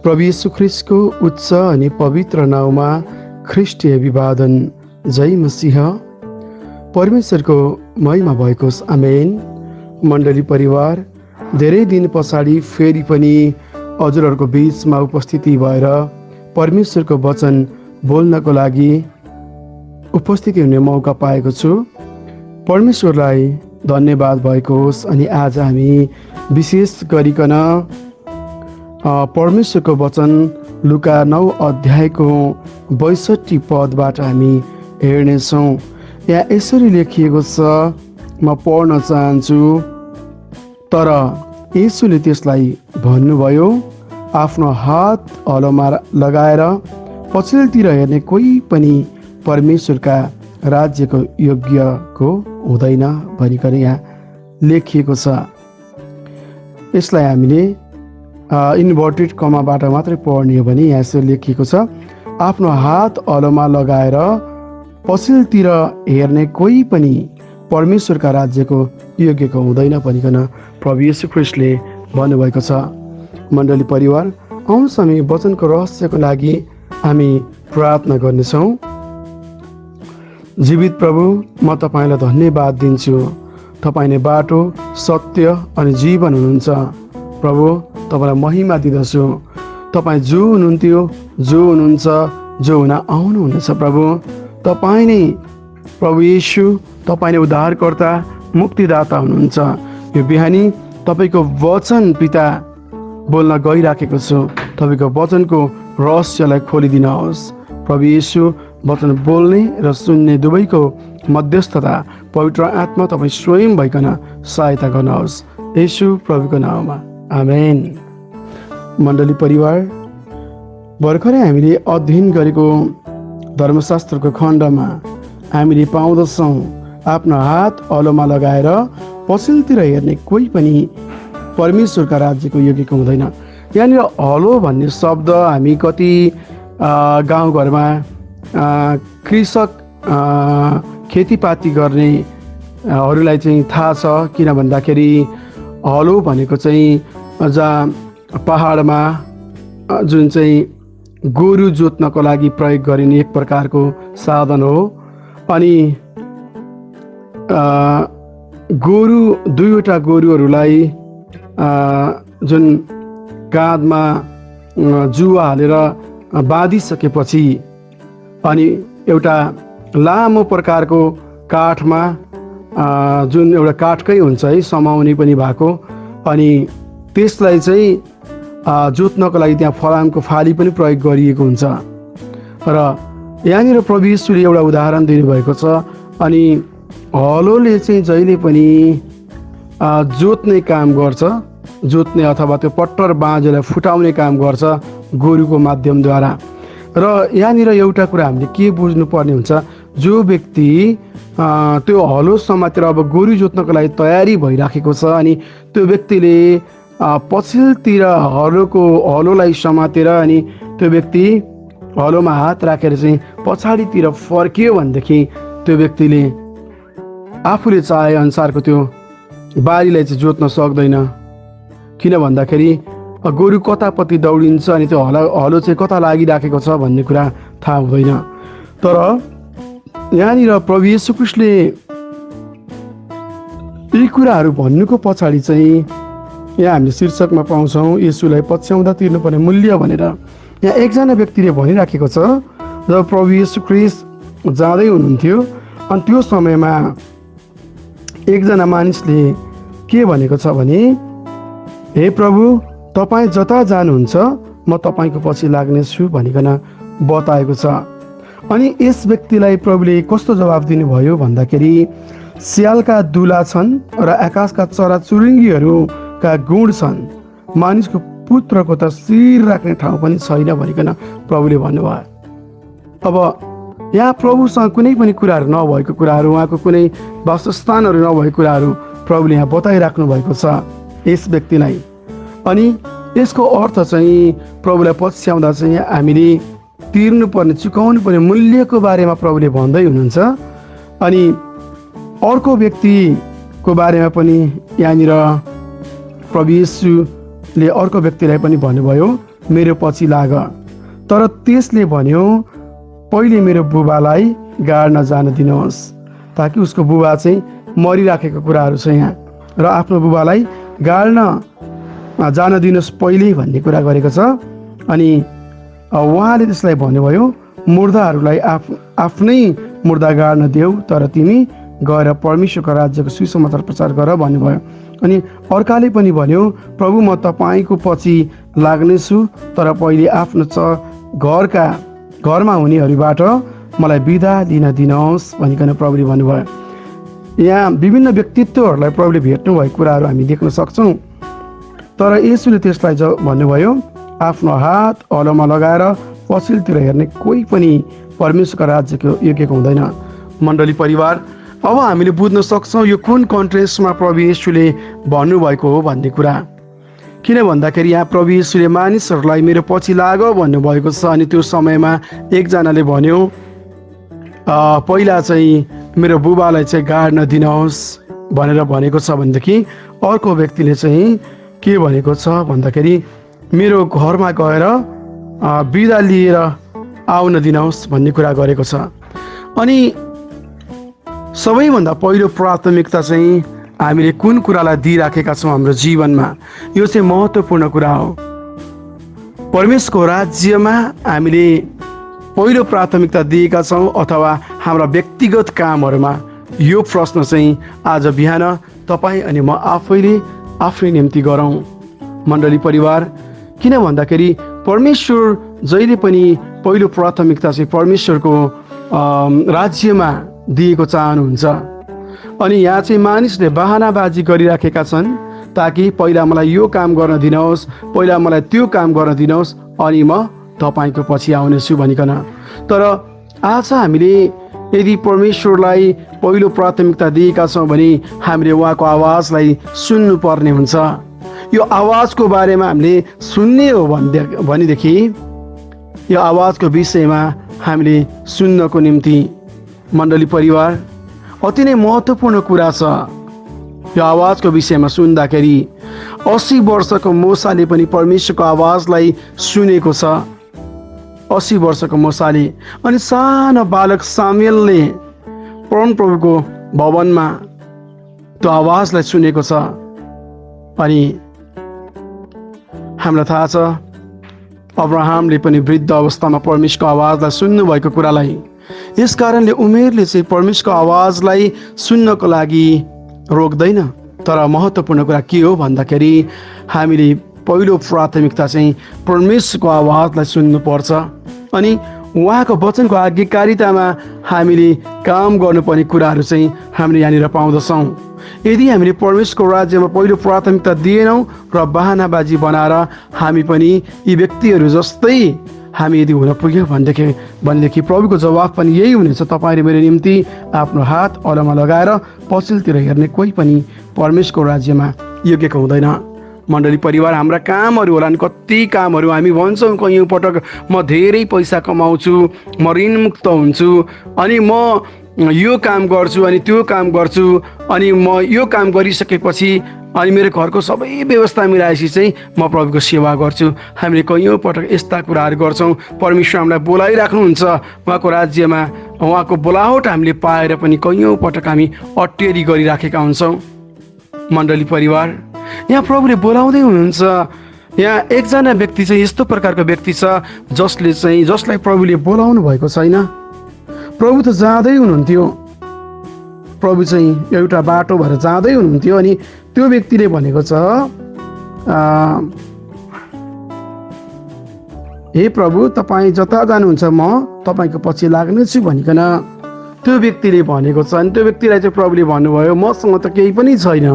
प्रभु येशू ख्रिस्टको उच्च अनि पवित्र नाउँमा ख्रिस्टीय अभिवादन। जय मसीह। परमेश्वरको महिमा भएको आमेन। मण्डली परिवार, धेरै दिन पछाडि फेरि पनि हजुरहरूको बीचमा उपस्थिति भएर परमेश्वरको वचन बोल्नको लागि उपस्थिति हुने मौका पाएको छु। परमेश्वरलाई धन्यवाद भएको होस्। अनि आज हामी विशेष गरिकन परमेश्वरको वचन लुका 9 अध्यायको 62 पदबाट हामी हेर्नेछौँ। यहाँ यसरी लेखिएको छ, म पढ्न चाहन्छु। तर येशूले त्यसलाई भन्नुभयो, आफ्नो हात हलोमा लगाएर पछिल्लोतिर हेर्ने कोही पनि परमेश्वरका राज्यको योग्यको हुँदैन भनिकन यहाँ लेखिएको छ। यसलाई हामीले इन्भर्टेड कमाबाट मात्रै पढ्ने हो भने यहाँ यसरी लेखिएको छ, आफ्नो हात हलोमा लगाएर पछिल्लोतिर हेर्ने कोही पनि परमेश्वरका राज्यको योग्यको हुँदैन भनिकन प्रभु येशू ख्रिस्टले भन्नुभएको छ। मण्डली परिवार, आउनुहोस् हामी वचनको रहस्यको लागि हामी प्रार्थना गर्नेछौँ। जीवित प्रभु, म तपाईँलाई धन्यवाद दिन्छु। तपाईँ नै बाटो, सत्य अनि जीवन हुनुहुन्छ। प्रभु, तपाईँलाई महिमा दिँदछु। तपाईँ जो हुनुहुन्थ्यो, जो हुनुहुन्छ, जो हुन आउनुहुनेछ। प्रभु, तपाईँ नै प्रभु येशू, तपाईँ नै उद्धारकर्ता, मुक्तिदाता हुनुहुन्छ। यो बिहानी तपाईँको वचन पिता बोल्न गइराखेको छु। तपाईँको वचनको रहस्यलाई खोलिदिनुहोस्। प्रभु येशू, वचन बोल्ने र सुन्ने दुवैको मध्यस्थता पवित्र आत्मा तपाईँ स्वयं भइकन सहायता गर्नुहोस्। येशू प्रभुको नाममा आमेन। मण्डली परिवार, भर्खरै हामीले अध्ययन गरेको धर्मशास्त्रको खण्डमा हामीले पाउँदछौँ, आफ्नो हात हलोमा लगाएर पछिल्लोतिर हेर्ने कोही पनि परमेश्वरका राज्यको योग्यको हुँदैन। यहाँनिर हलो भन्ने शब्द हामी कति गाउँघरमा कृषक खेतीपाती गर्नेहरूलाई चाहिँ थाहा छ। किन भन्दाखेरि हलो भनेको चाहिँ जहाँ पहाडमा जुन चाहिँ गोरु जोत्नको लागि प्रयोग गरिने एक प्रकारको साधन हो। अनि गोरु, दुईवटा गोरुहरूलाई जुन काँधमा जुवा हालेर बाँधिसकेपछि अनि एउटा लामो प्रकारको काठमा जुन एउटा काठकै हुन्छ है, समाउने पनि भएको, अनि त्यसलाई चाहिँ जोत्नको लागि त्यहाँ फलामको फाली पनि प्रयोग गरिएको हुन्छ। र यहाँनिर प्रभु येशूले एउटा उदाहरण दिनुभएको छ। अनि हलोले चाहिँ जहिले पनि जोत्ने काम गर्छ, जोत्ने अथवा त्यो पट्टर बाँझेलाई फुटाउने काम गर्छ गोरुको माध्यमद्वारा। र यहाँनिर एउटा कुरा हामीले के बुझ्नुपर्ने हुन्छ, जो व्यक्ति त्यो हलो समातेर अब गोरु जोत्नको लागि तयारी भइराखेको छ, अनि त्यो व्यक्तिले पछिल्लोतिर हलोलाई समातेर अनि त्यो व्यक्ति हलोमा हात राखेर चाहिँ पछाडितिर फर्कियो भनेदेखि त्यो व्यक्तिले आफूले चाहे अनुसारको त्यो बारीलाई चाहिँ जोत्न सक्दैन। किन भन्दाखेरि गोरु कतापट्टि दौडिन्छ अनि त्यो हलो चाहिँ कता लागिराखेको छ भन्ने कुरा थाहा हुँदैन। तर यहाँनिर प्रभु येशू ख्रिस्टले यी कुराहरू भन्नुको पछाडि चाहिँ यहाँ हामीले शीर्षकमा पाउँछौँ, येशूलाई पछ्याउँदा तिर्नुपर्ने मूल्य भनेर। यहाँ एकजना व्यक्तिले भनिराखेको छ, जब प्रभु येशू ख्रिस्ट जाँदै हुनुहुन्थ्यो अनि त्यो समयमा एकजना मानिसले के भनेको छ भने, हे प्रभु, तपाईँ जता जानुहुन्छ म तपाईँको पछि लाग्नेछु भनिकन बताएको छ। अनि यस व्यक्तिलाई प्रभुले कस्तो जवाब दिनुभयो भन्दाखेरि, स्यालका दुला छन् र आकाशका चराचुरुङ्गीहरूका गुण छन्, मानिसको पुत्रको त शिर राख्ने ठाउँ पनि छैन भनिकन प्रभुले भन्नुभयो। अब यहाँ प्रभुसँग कुनै पनि कुराहरू नभएको कुराहरू, उहाँको कुनै वासस्थानहरू नभएको कुराहरू प्रभुले यहाँ बताइराख्नु भएको छ यस व्यक्तिलाई। अनि यसको अर्थ चाहिँ प्रभुलाई पछ्याउँदा चाहिँ हामीले तिर्नुपर्ने, चुकाउनु पर्ने मूल्यको बारेमा प्रभुले भन्दै हुनुहुन्छ। अनि अर्को व्यक्तिको बारेमा पनि यहाँनिर प्रभु येशूले अर्को व्यक्तिलाई पनि भन्नुभयो, मेरो पछि लाग। तर त्यसले भन्यो, पहिले मेरो बुबालाई गाड्न जान दिनुहोस्, ताकि उसको बुबा चाहिँ मरिराखेको कुराहरू छ यहाँ, र आफ्नो बुबालाई गाड्न जान दिनुहोस् पहिले भन्ने कुरा गरेको छ। अनि उहाँले त्यसलाई भन्नुभयो, मुर्दाहरूलाई आफ्नै मुर्दा गाड्न देऊ, तर तिमी गएर परमेश्वरको राज्यको सुसमाचार प्रचार गर भन्नुभयो। अनि अर्काले पनि भन्यो, प्रभु म तपाईँको पछि लाग्नेछु, तर पहिले आफ्नो घरमा हुनेहरूबाट मलाई बिदा लिन दिनुहोस् भनिकन प्रभुले भन्नुभयो। यहाँ विभिन्न व्यक्तित्वहरूलाई प्रभुले भेट्नु भएको कुराहरू हामी देख्न सक्छौँ। तर येशूले त्यसलाई भन्नुभयो, आफ्नो हात औलोमा लगाएर पछिल्तिर हेर्ने कोही पनि परमेश्वरको राज्यको योग्यको हुँदैन। मण्डली परिवार, अब हामीले बुझ्न सक्छौँ यो कुन कन्टेक्स्टमा प्रभु येशूले भन्नुभएको हो भन्ने कुरा। किन भन्दाखेरि यहाँ प्रभु येशूले मानिसहरूलाई मेरो पछि लाग भन्नुभएको छ। अनि त्यो समयमा एकजनाले भन्यो, पहिला चाहिँ मेरो बुबालाई चाहिँ गाड्न दिनुहोस् भनेर भनेको छ भनेदेखि अर्को व्यक्तिले चाहिँ के भनेको छ भन्दाखेरि मेरो घरमा गएर बिदा लिएर आउन दिनुहोस् भन्ने कुरा गरेको छ। अनि सबैभन्दा पहिलो प्राथमिकता चाहिँ हामीले कुन कुरालाई दिइराखेका छौँ हाम्रो जीवनमा, यो चाहिँ महत्त्वपूर्ण कुरा हो। परमेश्वरको राज्यमा हामीले पहिलो प्राथमिकता दिएका छौँ अथवा हाम्रा व्यक्तिगत कामहरूमा, यो प्रश्न चाहिँ आज बिहान तपाईँ अनि म आफ्नै निम्ति गरौँ। मण्डली परिवार, किन भन्दाखेरि परमेश्वर जहिले पनि पहिलो प्राथमिकता चाहिँ परमेश्वरको राज्यमा दिएको चाहनुहुन्छ। अनि यहाँ चाहिँ मानिसले बहानाबाजी गरिराखेका छन्, ताकि पहिला मलाई यो काम गर्न दिनुहोस्, पहिला मलाई त्यो काम गर्न दिनुहोस्, अनि म तपाईँको पछि आउनेछु भनिकन। तर आज हामीले यदि परमेश्वरलाई पहिलो प्राथमिकता दिएका छौँ भने हामीले उहाँको आवाजलाई सुन्नुपर्ने हुन्छ। यो आवाजको बारेमा हामीले सुन्ने हो भनेदेखि यो आवाजको विषयमा हामीले सुन्नको निम्ति मण्डली परिवार अति नै महत्त्वपूर्ण कुरा छ। यो आवाजको विषयमा सुन्दाखेरि 80 वर्षको मोसाले पनि परमेश्वरको आवाजलाई सुनेको छ। 80 वर्षको मोसाले। अनि सानो बालक सामुएलले परमप्रभुको भवनमा त्यो आवाजलाई सुनेको छ। अनि हामीलाई थाहा छ अब्राहमले पनि वृद्ध अवस्थामा परमेश्वरको आवाजलाई सुन्नुभएको कुरालाई। यस कारणले उमेरले चाहिँ परमेश्वरको आवाजलाई सुन्नको लागि रोक्दैन। तर महत्त्वपूर्ण कुरा के हो भन्दाखेरि हामीले पहिलो प्राथमिकता चाहिँ परमेश्वरको आवाजलाई सुन्नुपर्छ। अनि उहाँको वचनको आज्ञाकारितामा हामीले काम गर्नुपर्ने कुराहरू चाहिँ हामीले यहाँनिर पाउँदछौँ। यदि हामीले परमेश्वरको राज्यमा पहिलो प्राथमिकता दिएनौँ र बहानाबाजी बनाएर हामी पनि यी व्यक्तिहरू जस्तै हामी यदि हुन पुग्यो भनेदेखि प्रभुको जवाफ पनि यही हुनेछ, तपाईँले मेरो निम्ति आफ्नो हात औलोमा लगाएर पछिल्तिर हेर्ने कोही पनि परमेश्वरको राज्यमा योग्यको हुँदैन। मण्डली परिवार, हाम्रा कामहरू होला नि, कति कामहरू हामी भन्छौँ कयौँ पटक म धेरै पैसा कमाउँछु, म ऋणमुक्त हुन्छु, अनि म यो काम गर्छु, अनि त्यो काम गर्छु, अनि म यो काम गरिसकेपछि अनि मेरो घरको सबै व्यवस्था मिलाएपछि चाहिँ म प्रभुको सेवा गर्छु। हामीले कयौँ पटक यस्ता कुराहरू गर्छौँ। परमेश्वर हामीलाई बोलाइराख्नुहुन्छ उहाँको राज्यमा, उहाँको बोलावट हामीले पाएर पनि कयौँ पटक हामी अटेरी गरिराखेका हुन्छौँ। मण्डली परिवार, यहाँ प्रभुले बोलाउँदै हुनुहुन्छ। यहाँ एकजना व्यक्ति चाहिँ यस्तो प्रकारको व्यक्ति छ जसलाई प्रभुले बोलाउनु भएको छैन। प्रभु त जाँदै हुनुहुन्थ्यो, प्रभु चाहिँ एउटा बाटो भएर जाँदै हुनुहुन्थ्यो। अनि त्यो व्यक्तिले भनेको छ, हे प्रभु तपाईँ जता जानुहुन्छ म तपाईँको पछि लाग्नेछु भनिकन त्यो व्यक्तिले भनेको छ। अनि त्यो व्यक्तिलाई चाहिँ प्रभुले भन्नुभयो, मसँग त केही पनि छैन,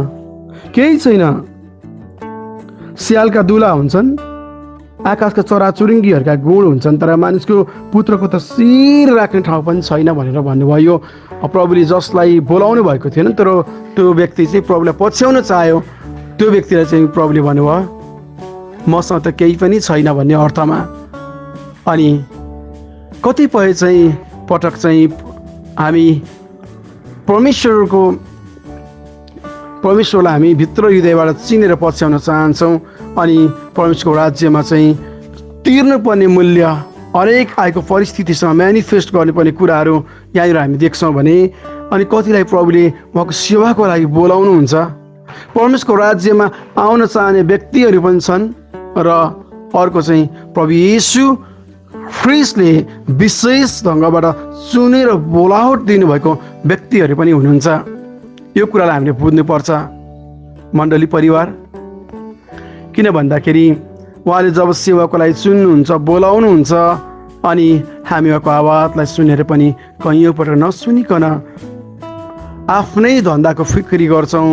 केही छैन। स्यालका दुला हुन्छन्, आकाशका चराचुरुङ्गीहरूका गुण हुन्छन्, तर मानिसको पुत्रको त शिर राख्ने ठाउँ पनि छैन भनेर भन्नुभयो। प्रभुले जसलाई बोलाउनु भएको थिएन तर त्यो व्यक्ति चाहिँ प्रभुलाई पछ्याउन चाह्यो, त्यो व्यक्तिलाई चाहिँ प्रभुले भन्नुभयो मसँग त केही पनि छैन भन्ने अर्थमा। अनि कतिपय चाहिँ पटक चाहिँ हामी परमेश्वरलाई हामी भित्र हृदयबाट चिनेर पछ्याउन चाहन्छौँ। अनि परमेश्वरको राज्यमा चाहिँ तिर्नुपर्ने मूल्य, हरेक आएको परिस्थितिसँग म्यानिफेस्ट गर्नुपर्ने कुराहरू यहाँनिर हामी देख्छौँ भने अनि कतिलाई प्रभुले उहाँको सेवाको लागि बोलाउनुहुन्छ। परमेश्वरको राज्यमा आउन चाहने व्यक्तिहरू पनि छन् र अर्को चाहिँ प्रभु येशू ख्रिस्टले विशेष ढङ्गबाट चुनेर बोलावट दिनुभएको व्यक्तिहरू पनि हुनुहुन्छ। यो कुरालाई हामीले बुझ्नुपर्छ मण्डली परिवार। किन भन्दाखेरि उहाँले जब सेवाको लागि चुन्नुहुन्छ, बोलाउनुहुन्छ अनि हामी उहाँको आवाजलाई सुनेर पनि कैयौँपल्ट नसुनिकन आफ्नै धन्दाको फिक्री गर्छौँ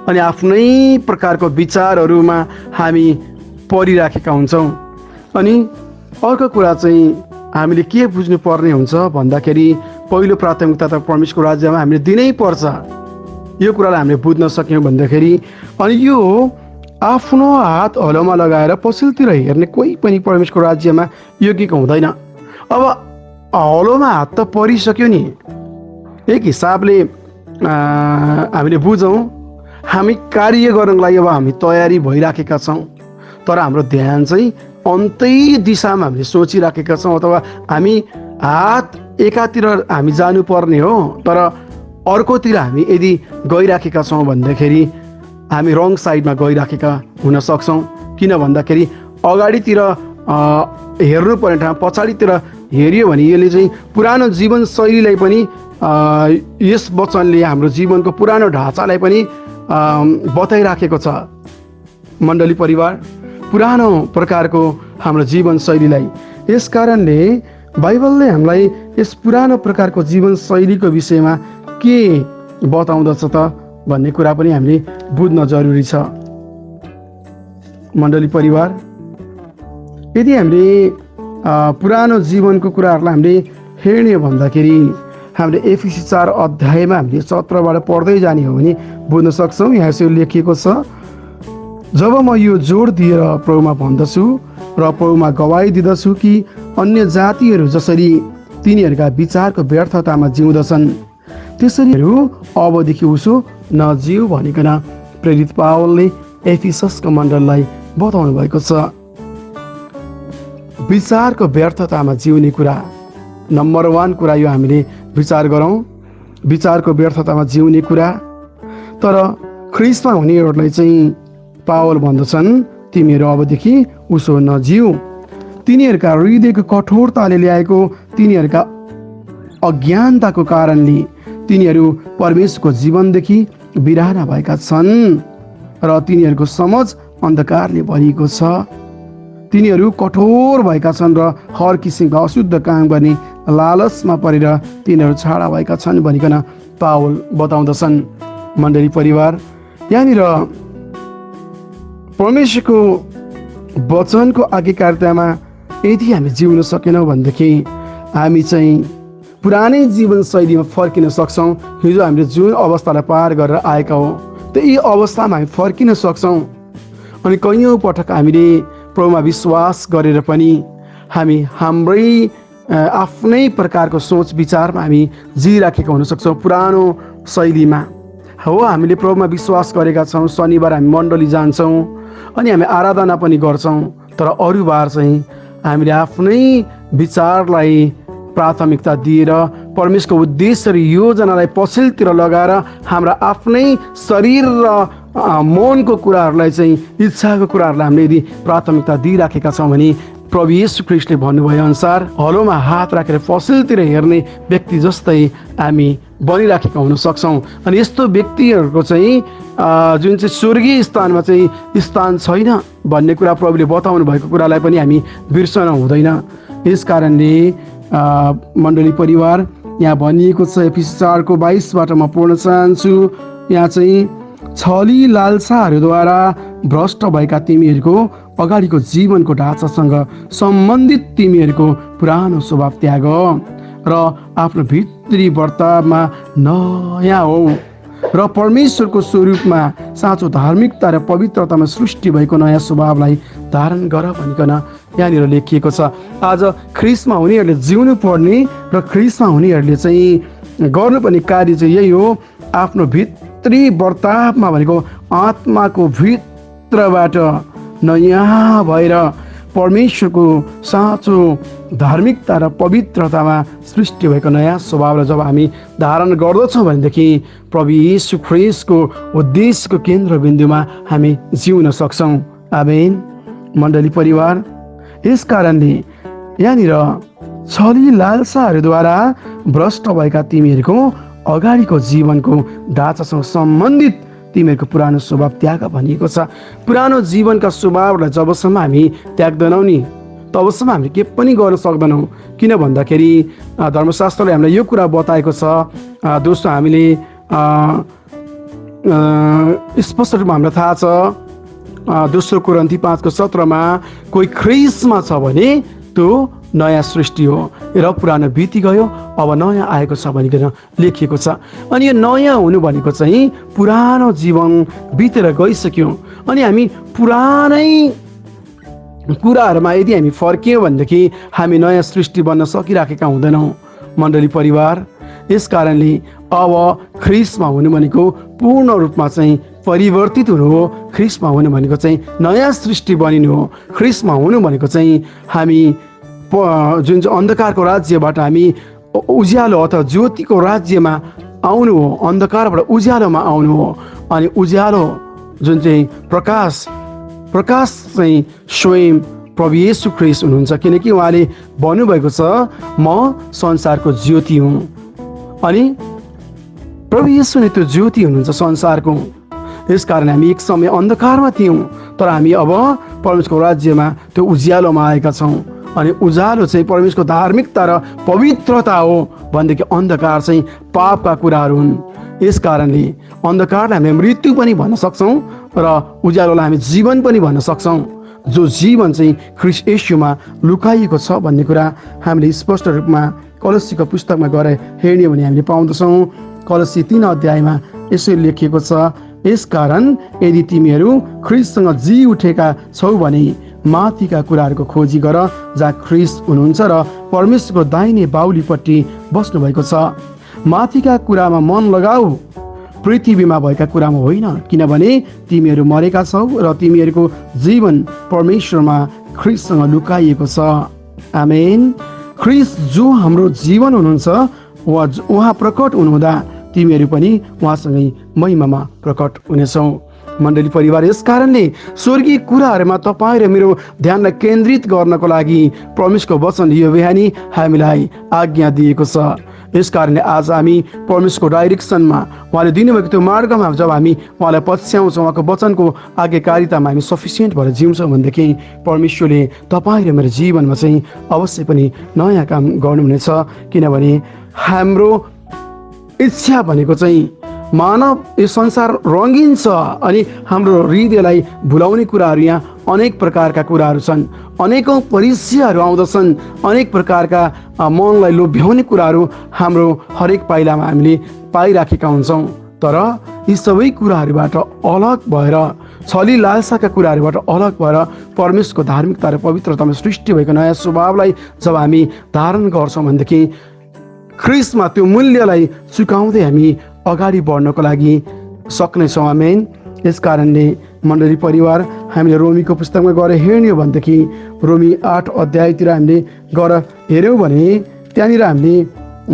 अनि आफ्नै प्रकारको विचारहरूमा हामी परिराखेका हुन्छौँ। अनि अर्को कुरा चाहिँ हामीले के बुझ्नु पर्ने हुन्छ भन्दाखेरि पहिलो प्राथमिकता त परमेश्वरको राज्यमा हामीले दिनै पर्छ। यो कुरालाई हामीले बुझ्न सक्यौँ भन्दाखेरि अनि यो आफ्नो हात हलोमा लगाएर पछिल्तिर हेर्ने कोही पनि परमेश्वरको राज्यमा योग्यको हुँदैन। अब हलोमा हात त परिसक्यो नि, एक हिसाबले हामीले बुझौँ हामी कार्य गर्नको लागि अब हामी तयारी भइराखेका छौँ, तर हाम्रो ध्यान चाहिँ अन्तै दिशामा हामीले सोचिराखेका छौँ अथवा हामी हात एकातिर हामी जानुपर्ने हो तर अर्कोतिर हामी यदि गइराखेका छौँ भन्दाखेरि हामी रङ साइडमा गइराखेका हुन सक्छौँ। किन भन्दाखेरि अगाडितिर हेर्नुपर्ने ठाउँ पछाडितिर हेऱ्यो भने यसले चाहिँ पुरानो जीवनशैलीलाई पनि यस वचनले हाम्रो जीवनको पुरानो ढाँचालाई पनि बताइराखेको छ। मण्डली परिवार, पुरानो प्रकारको हाम्रो जीवनशैलीलाई, यस कारणले बाइबलले हामीलाई यस पुरानो प्रकारको जीवनशैलीको विषयमा के बताउँदछ त भन्ने कुरा पनि हामीले बुझ्न जरुरी छ। मण्डली परिवार, यदि हामीले पुरानो जीवनको कुराहरूलाई हामीले हेर्ने हो भन्दाखेरि हामीले एफिसी 4 अध्यायमा हामीले 17बाट पढ्दै जाने हो भने बुझ्न सक्छौँ। यहाँ यसो लेखिएको छ, जब म यो जोड दिएर प्रभुमा भन्दछु र प्रभुमा गवाई दिँदछु कि अन्य जातिहरू जसरी तिनीहरूका विचारको व्यर्थतामा जिउँदछन् त्यसरीहरू अबदेखि उसो नजिउ भनिकन प्रेरित पावलले एफिससको मण्डललाई बताउनु भएको छ। विचारको व्यर्थतामा जिउने कुरा नम्बर 1 कुरा यो हामीले विचार गरौँ, विचारको व्यर्थतामा जिउने कुरा। तर ख्रिस्टमा हुनेहरूलाई चाहिँ पावल भन्दछन् तिमीहरू अबदेखि उसो नजिउ। तिनीहरूका हृदयको कठोरताले ल्याएको तिनीहरूका अज्ञानताको कारणले तिनीहरू परमेश्वरको जीवनदेखि बिराना भएका छन् र तिनीहरूको समझ अन्धकारले भरिएको छ। तिनीहरू कठोर भएका छन् र हर किसिमका अशुद्ध काम गर्ने लालचमा परेर तिनीहरू छाडा भएका छन् भनिकन पावल बताउँदछन्। मण्डली परिवार, यहाँनिर परमेश्वरको वचनको आज्ञाकारितामा यदि हामी जिउन सकेनौँ भनेदेखि हामी चाहिँ पुरानै जीवनशैलीमा फर्किन सक्छौँ। हिजो हामीले जुन अवस्थालाई पार गरेर आएका हौँ त्यही अवस्थामा हामी फर्किन सक्छौँ। अनि कैयौँ पटक हामीले प्रभुमा विश्वास गरेर पनि हामी हाम्रै आफ्नै प्रकारको सोच विचारमा हामी जिइराखेका हुन सक्छौँ पुरानो शैलीमा। हो, हामीले प्रभुमा विश्वास गरेका छौँ, शनिबार हामी मण्डली जान्छौँ अनि हामी आराधना पनि गर्छौँ, तर अरू बार चाहिँ हामीले आफ्नै विचारलाई प्राथमिकता दिएर परमेश्वरको उद्देश्य र योजनालाई पछिल्तिर लगाएर हाम्रा आफ्नै शरीर र मनको कुराहरूलाई चाहिँ इच्छाको कुराहरूलाई हामीले यदि प्राथमिकता दिइराखेका छौँ भने प्रभु येशू ख्रिस्टले भन्नुभयो अनुसार हलोमा हात राखेर पछिल्तिर हेर्ने व्यक्ति जस्तै हामी बनिराखेका हुन सक्छौँ। अनि यस्तो व्यक्तिहरूको चाहिँ जुन चाहिँ स्वर्गीय स्थानमा चाहिँ स्थान छैन भन्ने कुरा प्रभुले बताउनु भएको कुरालाई पनि हामी बिर्सन हुँदैन। यस कारणले मण्डली परिवार, यहाँ भनिएको छ एफिसी 4:22बाट म पढ्न चाहन्छु। यहाँ चाहिँ छली लालसाहरूद्वारा भ्रष्ट भएका तिमीहरूको अगाडिको जीवनको ढाँचासँग सम्बन्धित तिमीहरूको पुरानो स्वभाव त्याग र आफ्नो भित्री वर्तावमा नयाँ हो र परमेश्वरको स्वरूपमा साँचो धार्मिकता र पवित्रतामा सृष्टि भएको नयाँ स्वभावलाई धारण गर भनिकन यहाँनिर लेखिएको छ। आज ख्रिस्टमा हुनेहरूले जिउनु पर्ने र ख्रिस्टमा हुनेहरूले चाहिँ गर्नुपर्ने कार्य चाहिँ यही हो, आफ्नो भित्री वर्तावमा भनेको आत्माको भित्रबाट नयाँ भएर परमेश्वरको साँचो धार्मिकता र पवित्रतामा सृष्टि भएको नयाँ स्वभावलाई जब हामी धारण गर्दछौँ भनेदेखि प्रभु येशू ख्रीष्टको उद्देश्यको केन्द्रबिन्दुमा हामी जिउन सक्छौँ। आमेन। मण्डली परिवार, यस कारणले यहाँनिर छली लालसाहरूद्वारा भ्रष्ट भएका तिमीहरूको अगाडिको जीवनको ढाँचासँग सम्बन्धित तिमीहरूको पुरानो स्वभाव त्याग भनिएको छ। पुरानो जीवनका स्वभावलाई जबसम्म हामी त्याग्दैनौँ नि तबसम्म हामीले के पनि गर्न सक्दैनौँ। किन भन्दाखेरि धर्मशास्त्रले हामीलाई यो कुरा बताएको छ। दोस्रो, हामीले स्पष्ट रूपमा हामीलाई थाहा छ, दोस्रो कोरिन्थी 5:17 कोही ख्रीष्टमा छ भने त्यो नयाँ सृष्टि हो र पुरानो बिति गयो अब नयाँ आएको छ भनिकन लेखिएको छ। अनि यो नयाँ हुनु भनेको चाहिँ पुरानो जीवन बितेर गइसक्यो अनि हामी पुरानै कुराहरूमा यदि हामी फर्कियौँ भनेदेखि हामी नयाँ सृष्टि बन्न सकिराखेका हुँदैनौँ। मण्डली परिवार, यस कारणले अब ख्रीष्टमा हुनु भनेको पूर्ण रूपमा चाहिँ परिवर्तित हुनु हो। ख्रीष्टमा हुनु भनेको चाहिँ नयाँ सृष्टि बनिनु हो। ख्रीष्टमा हुनु भनेको चाहिँ हामी जुन चाहिँ अन्धकारको राज्यबाट हामी उज्यालो अथवा ज्योतिको राज्यमा आउनु हो, अन्धकारबाट उज्यालोमा आउनु हो। अनि उज्यालो जुन चाहिँ प्रकाश चाहिँ स्वयं प्रभु येशू ख्रीष्ट हुनुहुन्छ, किनकि उहाँले भन्नुभएको छ म संसारको ज्योति हुँ। अनि प्रभु येशू नै त्यो ज्योति हुनुहुन्छ संसारको। यस कारण हामी एक समय अन्धकारमा थियौँ तर हामी अब परमेश्वरको राज्यमा त्यो उज्यालोमा आएका छौँ। अनि उज्यालो चाहिँ परमेश्वरको धार्मिकता र पवित्रता हो भनेदेखि अन्धकार चाहिँ पापका कुराहरू हुन्। यस कारणले अन्धकारलाई हामीले मृत्यु पनि भन्न सक्छौँ र उज्यालोलाई हामी जीवन पनि भन्न सक्छौँ। जो जीवन चाहिँ ख्रीष्ट येशूमा लुकाइएको छ भन्ने कुरा हामीले स्पष्ट रूपमा कलसीको पुस्तकमा गएर हेर्ने भने हामीले पाउँदछौँ। कलसी 3 अध्यायमा यसरी लेखिएको छ, यसकारण यदि तिमीहरू ख्रीष्टसँग जी उठेका छौ भने माथिका कुराहरूको खोजी गर जहाँ ख्रीष्ट हुनुहुन्छ र परमेश्वरको दाहिने बाहुलीपट्टि बस्नुभएको छ। माथिका कुरामा मन लगाऊ, पृथ्वीमा भएका कुरामा होइन, किनभने तिमीहरू मरेका छौ र तिमीहरूको जीवन परमेश्वरमा ख्रीष्टसँग लुकाइएको छ। आमेन। ख्रीष्ट जो हाम्रो जीवन हुनुहुन्छ उहाँ प्रकट हुनुहुँदा तिमीहरू पनि उहाँसँगै महिमामा प्रकट हुनेछौ। मण्डली परिवार, यस कारणले स्वर्गीय कुराहरूमा तपाईँ र मेरो ध्यानलाई केन्द्रित गर्नको लागि परमेश्वरको वचन यो बिहानी हामीलाई आज्ञा दिएको छ। यस कारणले आज हामी परमेश्वरको डाइरेक्सनमा उहाँले दिनुभएको त्यो मार्गमा जब हामी उहाँलाई पछ्याउँछौँ, उहाँको वचनको आज्ञाकारितामा हामी सफिसियन्ट भएर जिउँछौँ भनेदेखि परमेश्वरले तपाईँ र मेरो जीवनमा चाहिँ अवश्य पनि नयाँ काम गर्नुहुनेछ। किनभने हाम्रो इच्छा भनेको चाहिँ मानव यो संसार रङ्गीन छ अनि हाम्रो हृदयलाई भुलाउने कुराहरू यहाँ अनेक प्रकारका कुराहरू छन्, अनेकौँ परिचयहरू आउँदछन्, अनेक प्रकारका मनलाई लोभ्याउने कुराहरू हाम्रो हरेक पाइलामा हामीले पाइराखेका हुन्छौँ। तर यी सबै कुराहरूबाट अलग भएर, छली लालसाका कुराहरूबाट अलग भएर परमेश्वरको धार्मिकता र पवित्रतामा सृष्टि भएको नयाँ स्वभावलाई जब हामी धारण गर्छौँ भनेदेखि ख्रीष्टमा त्यो मूल्यलाई चुकाउँदै हामी अगाडि बढ्नको लागि सक्नेछौँ। आमेन। यस कारणले मण्डली परिवार, हामीले रोमीको पुस्तकमा गएर हेर्ने हो भनेदेखि रोमी 8 अध्यायतिर हामीले गएर हेऱ्यौँ भने त्यहाँनिर हामीले